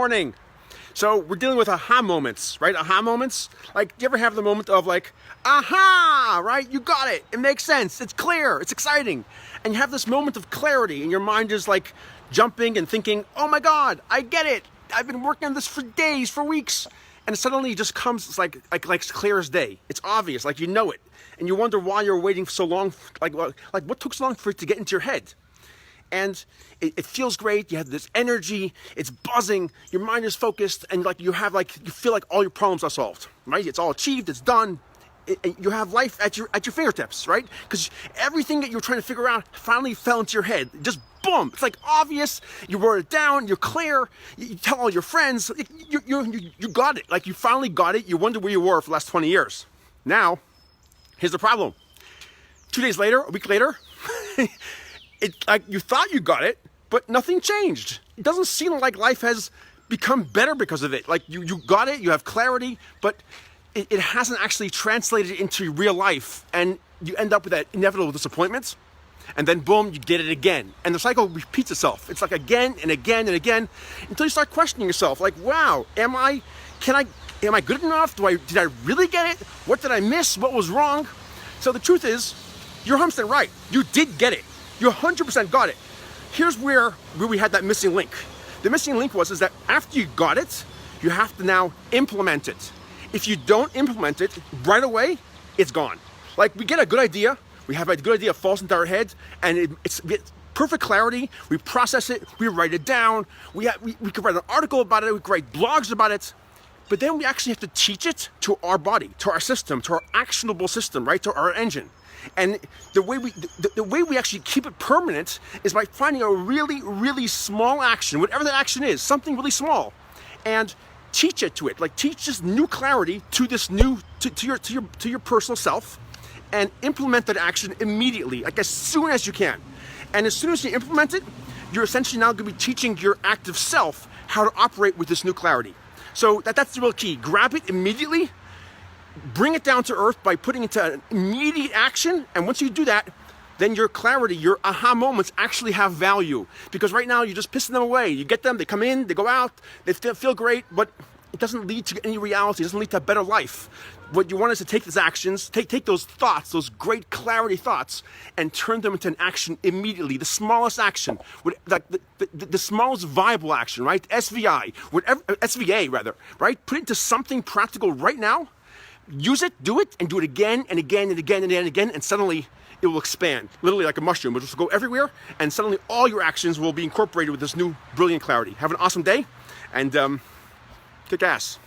morning. So we're dealing with aha moments, right? Aha moments. Like, do you ever have the moment of like, aha, right? You got it. It makes sense. It's clear. It's exciting. And you have this moment of clarity and your mind is like jumping and thinking, oh my God, I get it. I've been working on this for days, for weeks. And suddenly it just comes, it's like clear as day. It's obvious, like you know it. And you wonder why you're waiting so long, like what took so long for it to get into your head? And it feels great. You have this energy. It's buzzing. Your mind is focused, and you feel like all your problems are solved. Right? It's all achieved. It's done. You have life at your fingertips. Right? Because everything that you're trying to figure out finally fell into your head. Just boom! It's like obvious. You wrote it down. You're clear. You tell all your friends. You got it. Like you finally got it. You wonder where you were for the last 20 years. Now, here's the problem. 2 days later, a week later. It's like you thought you got it, but nothing changed. It doesn't seem like life has become better because of it. Like you got it, you have clarity, but it hasn't actually translated into real life. And you end up with that inevitable disappointment. And then boom, you get it again. And the cycle repeats itself. It's like again and again and again until you start questioning yourself. Like, wow, am I good enough? Did I really get it? What did I miss? What was wrong? So the truth is, you're 100% right. You did get it. You 100% got it. Here's where we had that missing link. The missing link is that after you got it, you have to now implement it. If you don't implement it right away, it's gone. Like we get a good idea, we have a good idea falls into our head, and it's perfect clarity. We process it, we write it down. We could write an article about it, we could write blogs about it. But then we actually have to teach it to our body, to our system, to our actionable system, right? To our engine. And the way we actually keep it permanent is by finding a really, really small action, whatever that action is, something really small, and teach it to it. Like teach this new clarity to this new to your personal self, and implement that action immediately, like as soon as you can. And as soon as you implement it, you're essentially now going to be teaching your active self how to operate with this new clarity. So that's the real key. Grab it immediately. Bring it down to earth by putting it into immediate action. And once you do that, then your clarity, your aha moments actually have value. Because right now you're just pissing them away. You get them, they come in, they go out, they feel great, but it doesn't lead to any reality. It doesn't lead to a better life. What you want is to take these actions, take those thoughts, those great clarity thoughts, and turn them into an action immediately. The smallest action, like the smallest viable action, right? SVA rather, right? Put it into something practical right now. Use it, do it, and do it again and again and again and again, and suddenly it will expand, literally like a mushroom. It'll just go everywhere, and suddenly all your actions will be incorporated with this new brilliant clarity. Have an awesome day, and kick ass.